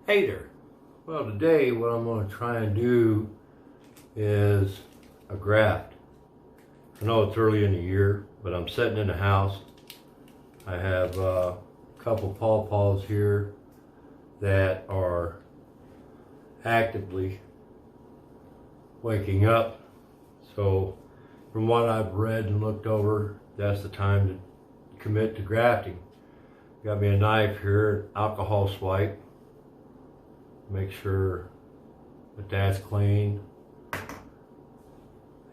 Hey there. Well, today what I'm going to try and do is a graft. I know it's early in the year, but I'm sitting in the house. I have a couple pawpaws here that are actively waking up. So from what I've read and looked over, that's the time to commit to grafting. Got me a knife here, alcohol swipe. Make sure that that's clean.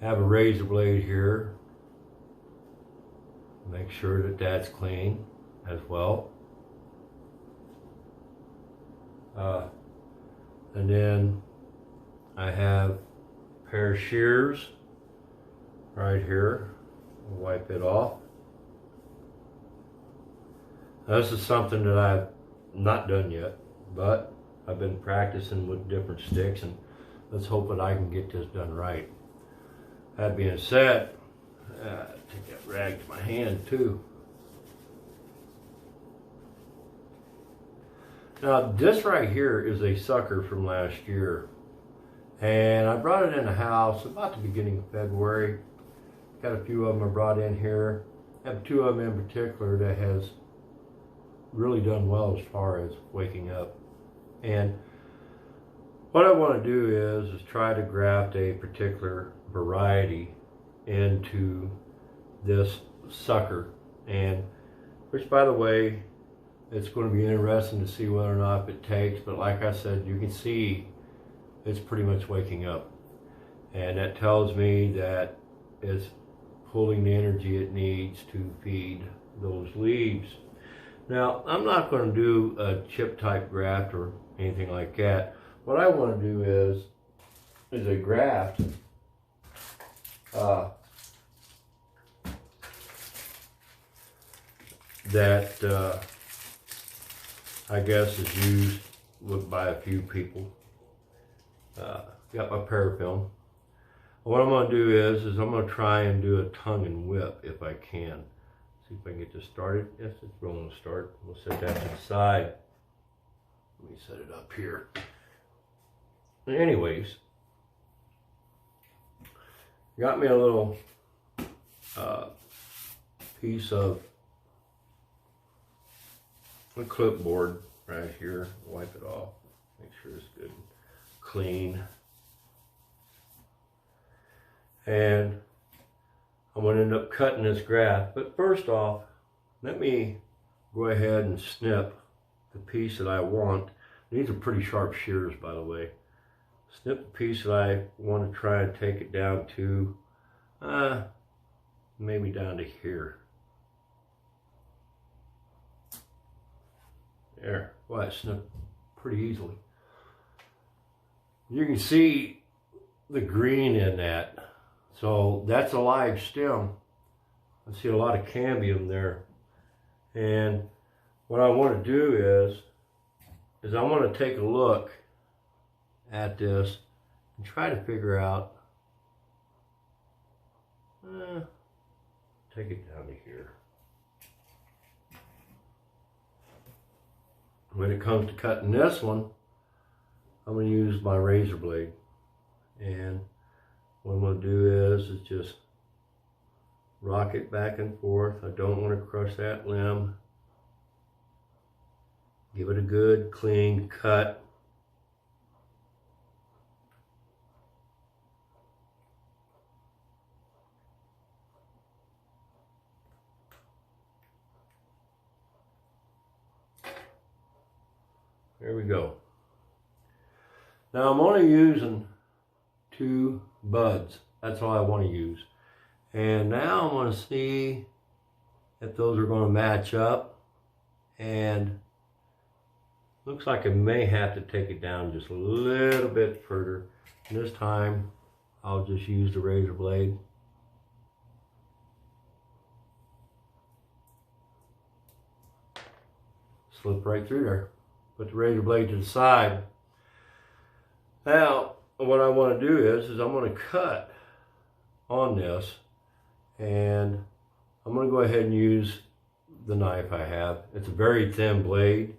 Have a razor blade here. Make sure that that's clean as well. And then I have a pair of shears right here. I'll wipe it off. Now, this is something that I've not done yet, but I've been practicing with different sticks, and let's hope that I can get this done right. That being said, take that rag to my hand too. Now this right here is a sucker from last year, and I brought it in the house about the beginning of February. Got a few of them I brought in here. I have two of them in particular that has really done well as far as waking up. And what I want to do is try to graft a particular variety into this sucker, and which, by the way, it's going to be interesting to see whether or not it takes, but like I said, you can see it's pretty much waking up, and that tells me that it's pulling the energy it needs to feed those leaves. Now, I'm not going to do a chip type graft or anything like that. What I want to do is a graft that I guess is used by a few people. Got my parafilm. What I'm going to do is I'm going to try and do a tongue and whip if I can. See if I can get this started. Yes, it's rolling to start. We'll set that to the side. Let me set it up here. Anyways, got me a little piece of a clipboard right here. Wipe it off. Make sure it's good and clean. And I'm going to end up cutting this graft. But first off, let me go ahead and snip the piece that I want. These are pretty sharp shears, by the way. Snip the piece that I want to try and take it down to, maybe down to here. There. Well, I snipped pretty easily. You can see the green in that. So that's a live stem. I see a lot of cambium there. And what I want to do is I want to take a look at this and try to figure out, take it down to here. When it comes to cutting this one, I'm going to use my razor blade. And what I'm going to do is just rock it back and forth. I don't want to crush that limb. Give it a good clean cut. There we go. Now I'm only using 2 buds. That's all I want to use. And now I'm going to see if those are going to match up. And looks like I may have to take it down just a little bit further. And this time I'll just use the razor blade. Slip right through there. Put the razor blade to the side. Now, what I want to do is I'm going to cut on this, and I'm going to go ahead and use the knife I have. It's a very thin blade.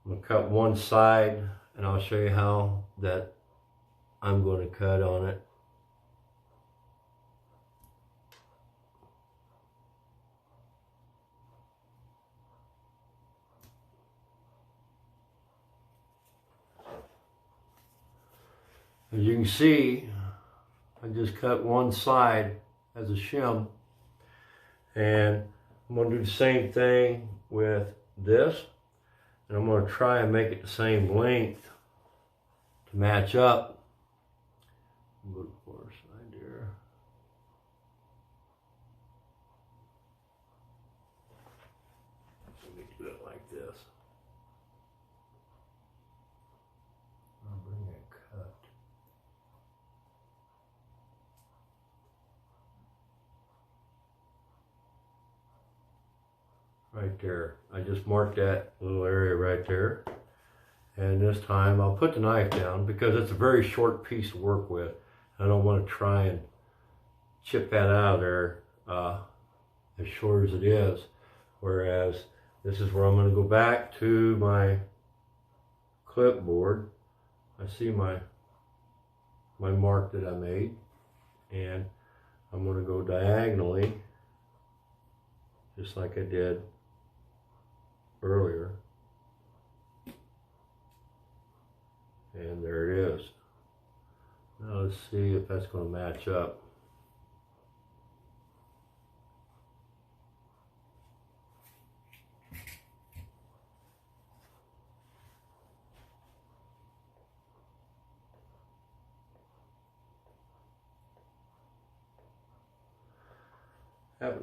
I'm going to cut one side, and I'll show you how that I'm going to cut on it. As you can see, I just cut one side as a shim, and I'm going to do the same thing with this, and I'm going to try and make it the same length to match up. Go to the far side there. Let me do it like this. I'll bring that cut. Right there. I just marked that little area right there. And this time I'll put the knife down because it's a very short piece to work with. I don't want to try and chip that out of there as short as it is. Whereas this is where I'm going to go back to my clipboard. I see my mark that I made, and I'm going to go diagonally just like I did earlier. And there it is. Now let's see if that's going to match up.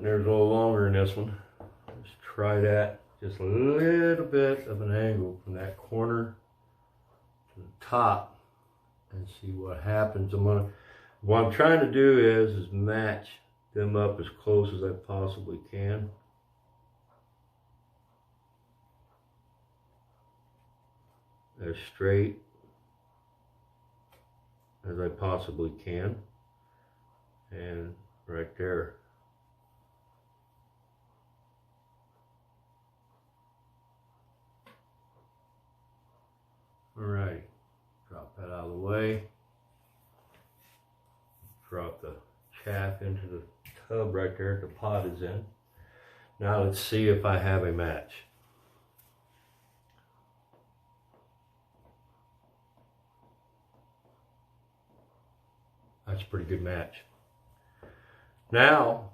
There's a little longer in this one. Let's try that. Just a little bit of an angle from that corner to the top and see what happens. What I'm trying to do is match them up as close as I possibly can. As straight as I possibly can. And right there. Alrighty, drop that out of the way. Drop the chaff into the tub right there the pot is in. Now let's see if I have a match. That's a pretty good match. Now,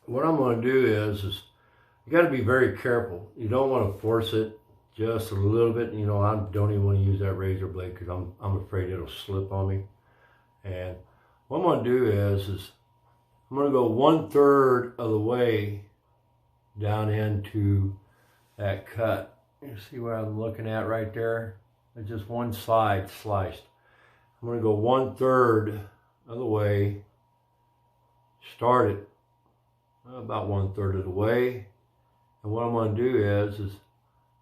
what I'm going to do is you got to be very careful. You don't want to force it just a little bit. You know, I don't even want to use that razor blade because I'm afraid it'll slip on me. And what I'm going to do is I'm going to go 1/3 of the way down into that cut. You see what I'm looking at right there? It's just one side sliced. I'm going to go 1/3 of the way, start it about 1/3 of the way. And what I'm going to do is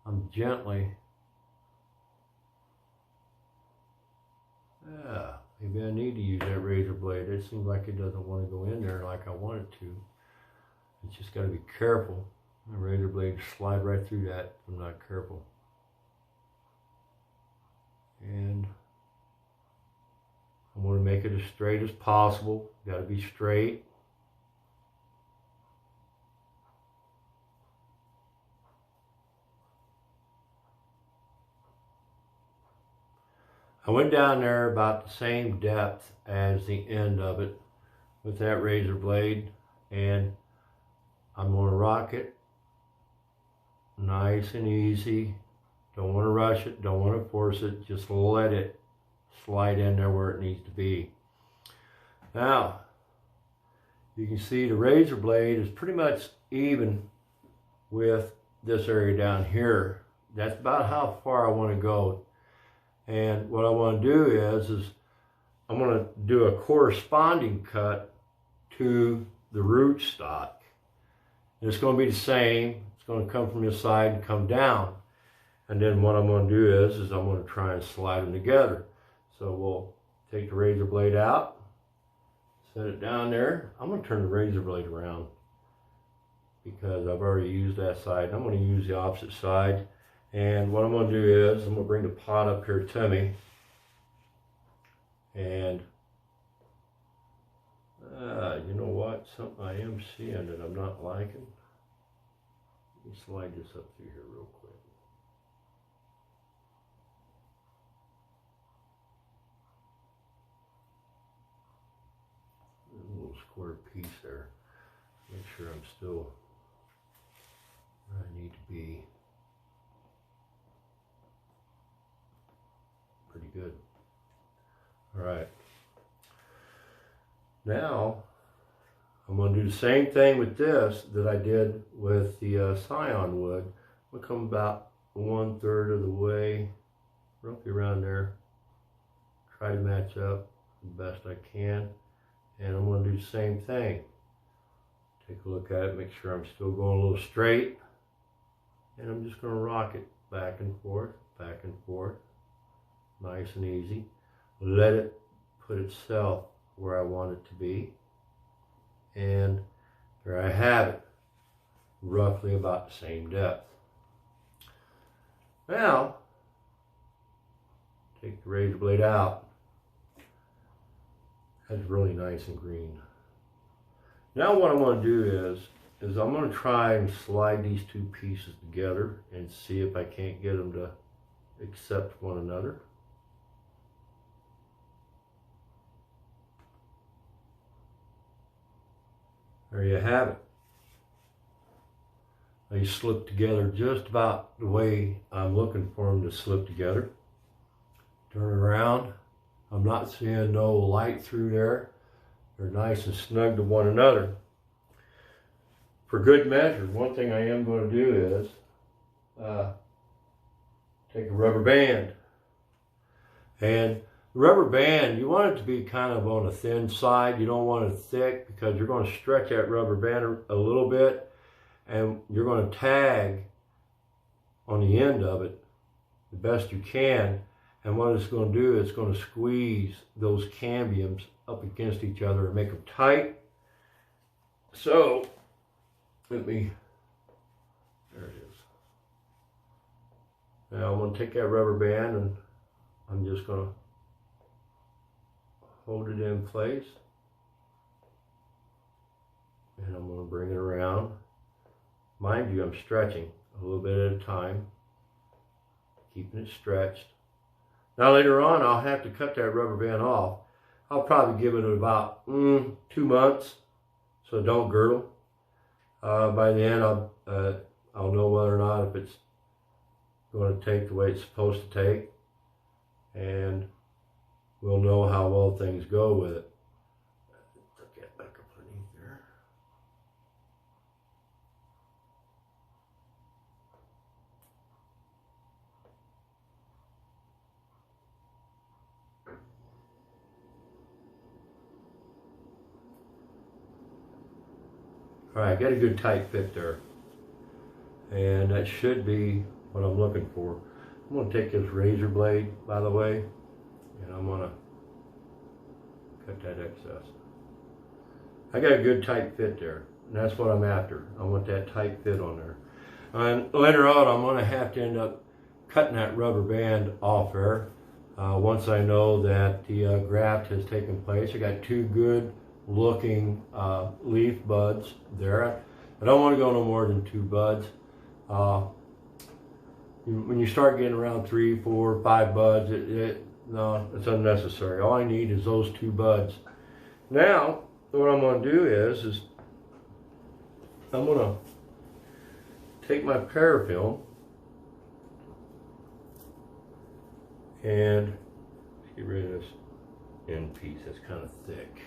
I'm gently, maybe I need to use that razor blade. It seems like it doesn't want to go in there like I want it to. It's just got to be careful. The razor blade slide right through that if I'm not careful. And I'm going to make it as straight as possible. Got to be straight. I went down there about the same depth as the end of it with that razor blade, and I'm going to rock it nice and easy. Don't want to rush it, don't want to force it, just let it slide in there where it needs to be. Now, you can see the razor blade is pretty much even with this area down here. That's about how far I want to go. And what I want to do is I'm going to do a corresponding cut to the root stock. And it's going to be the same. It's going to come from this side and come down. And then what I'm going to do is I'm going to try and slide them together. So we'll take the razor blade out, set it down there. I'm going to turn the razor blade around because I've already used that side. I'm going to use the opposite side. And what I'm going to do is I'm going to bring the pot up here to me, and you know what? Something I am seeing that I'm not liking. Let me slide this up through here real quick. A little square piece there. Make sure I'm still where I need to be. Pretty good. All right. Now, I'm going to do the same thing with this that I did with the scion wood. I'm going to come about 1/3 of the way, roughly around there. Try to match up the best I can. And I'm going to do the same thing. Take a look at it, make sure I'm still going a little straight. And I'm just going to rock it back and forth, nice and easy. Let it put itself where I want it to be. And there I have it, roughly about the same depth. Now, take the razor blade out. That's really nice and green. Now what I'm going to do is I'm going to try and slide these two pieces together and see if I can't get them to accept one another. There you have it. They slip together just about the way I'm looking for them to slip together. Turn around. I'm not seeing no light through there. They're nice and snug to one another. For good measure, one thing I am going to do is take a rubber band. And the rubber band, you want it to be kind of on a thin side. You don't want it thick because you're going to stretch that rubber band a little bit, and you're going to tag on the end of it the best you can. And what it's going to do is it's going to squeeze those cambiums up against each other and make them tight. So, there it is. Now I'm going to take that rubber band and I'm just going to hold it in place. And I'm going to bring it around. Mind you, I'm stretching a little bit at a time, keeping it stretched. Now later on, I'll have to cut that rubber band off. I'll probably give it about 2 months, so don't girdle. By the end, I'll know whether or not if it's going to take the way it's supposed to take, and we'll know how well things go with it. Get back up underneath there. All right, got a good tight fit there. And that should be what I'm looking for. I'm going to take this razor blade, by the way, and I'm going to cut that excess. I got a good tight fit there, and that's what I'm after. I want that tight fit on there. And later on, I'm going to have to end up cutting that rubber band off there. Once I know that the graft has taken place. I got two good looking leaf buds there. I don't want to go no more than 2 buds. When you start getting around 3, 4, 5 buds, no, it's unnecessary. All I need is those 2 buds. Now, what I'm going to do is I'm going to take my parafilm and get rid of this end piece that's kind of thick.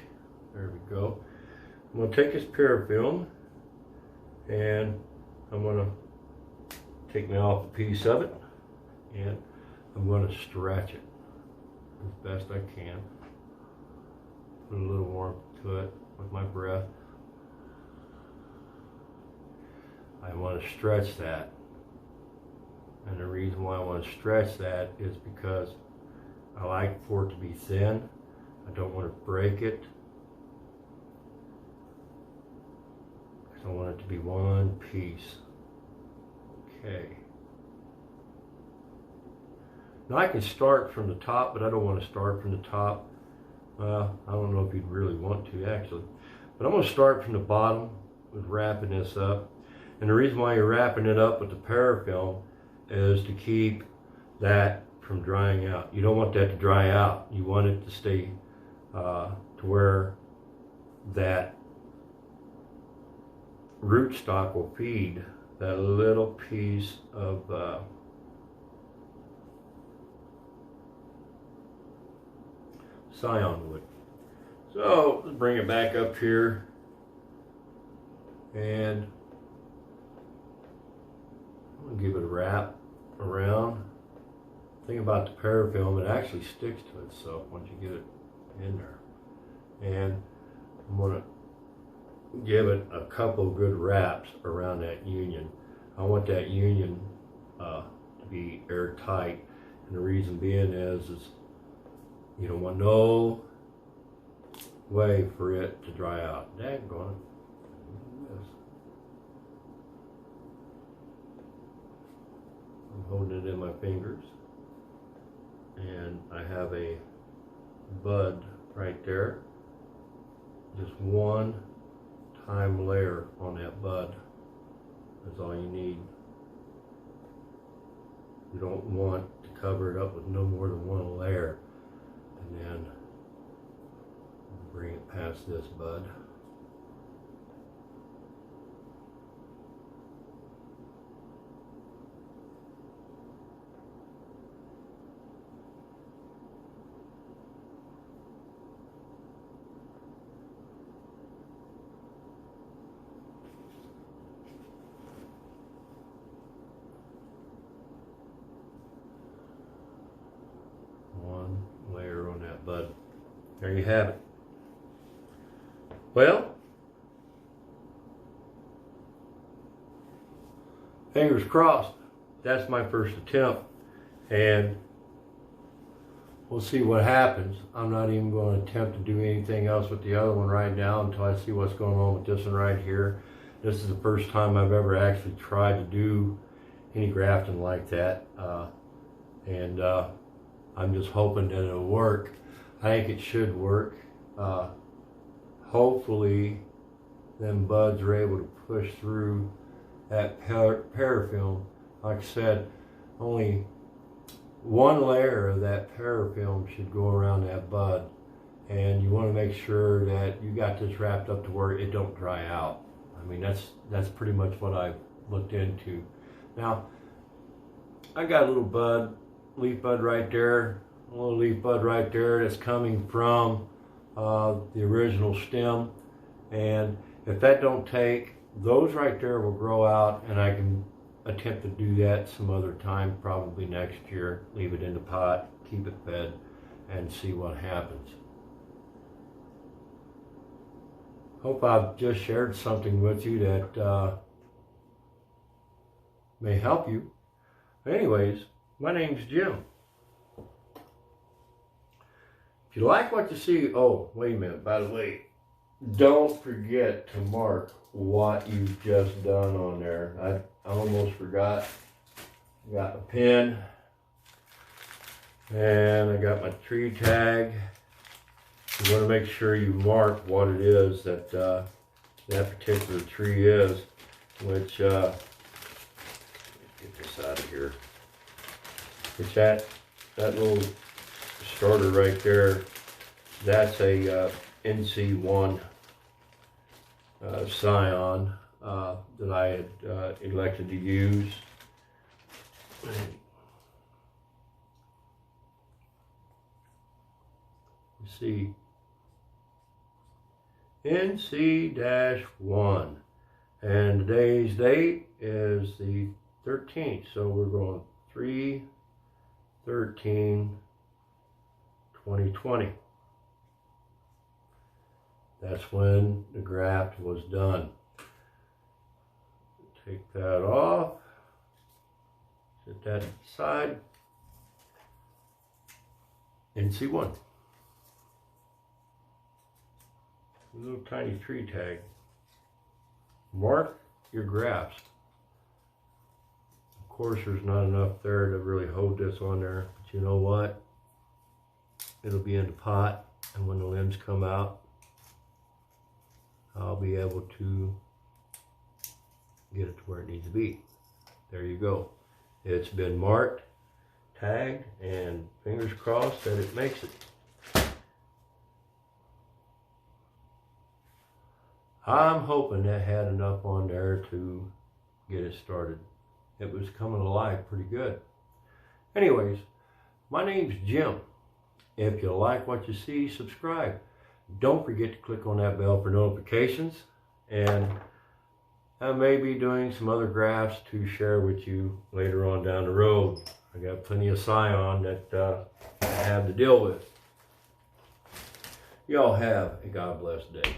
There we go. I'm going to take this parafilm and I'm going to take me off a piece of it and I'm going to stretch it as best I can. Put a little warmth to it with my breath. I want to stretch that. And the reason why I want to stretch that is because I like for it to be thin. I don't want to break it. I want it to be one piece. Okay. Now I can start from the top, but I don't want to start from the top. I don't know if you'd really want to actually. But I'm going to start from the bottom with wrapping this up. And the reason why you're wrapping it up with the parafilm is to keep that from drying out. You don't want that to dry out. You want it to stay to where that rootstock will feed that little piece of scion wood. So let's bring it back up here, and I'm gonna give it a wrap around. The thing about the parafilm, it actually sticks to itself once you get it in there. And I'm gonna give it a couple good wraps around that union. I want that union to be airtight, and the reason being is you don't want no way for it to dry out. Daggone it. I'm holding it in my fingers, and I have a bud right there. Just one time layer on that bud. That's all you need. You don't want to cover it up with no more than one layer. And then bring it past this bud. One layer on that bud. There you have it. Well, fingers crossed. That's my first attempt, and we'll see what happens. I'm not even going to attempt to do anything else with the other one right now until I see what's going on with this one right here. This is the first time I've ever actually tried to do any grafting like that, and I'm just hoping that it'll work. I think it should work. Hopefully them buds are able to push through that parafilm. Like I said, only one layer of that parafilm should go around that bud, and you want to make sure that you got this wrapped up to where it don't dry out. I mean, that's pretty much what I've looked into. Now I got a little bud, leaf bud right there, a little leaf bud right there that's coming from the original stem, and if that don't take, those right there will grow out, and I can attempt to do that some other time, probably next year. Leave it in the pot, keep it fed, and see what happens. Hope I've just shared something with you that may help you. Anyways, my name's Jim. If you like what you see, oh, wait a minute, by the way, don't forget to mark what you've just done on there. I almost forgot. I got a pen, and I got my tree tag. You want to make sure you mark what it is that that particular tree is, which, get this out of here, which that little starter right there, that's a NC1 scion that I had elected to use. You see, NC-1, and today's date is the 13th, so we're going 3/13/2020. That's when the graft was done. Take that off, set that aside, NC1. A little tiny tree tag. Mark your grafts. Of course, there's not enough there to really hold this on there. But you know what? It'll be in the pot, and when the limbs come out, I'll be able to get it to where it needs to be. There you go. It's been marked, tagged, and fingers crossed that it makes it. I'm hoping that had enough on there to get it started. It was coming alive pretty good. Anyways, my name's Jim. If you like what you see, subscribe. Don't forget to click on that bell for notifications. And I may be doing some other grafts to share with you later on down the road. I got plenty of scion that I have to deal with. Y'all have a God bless day.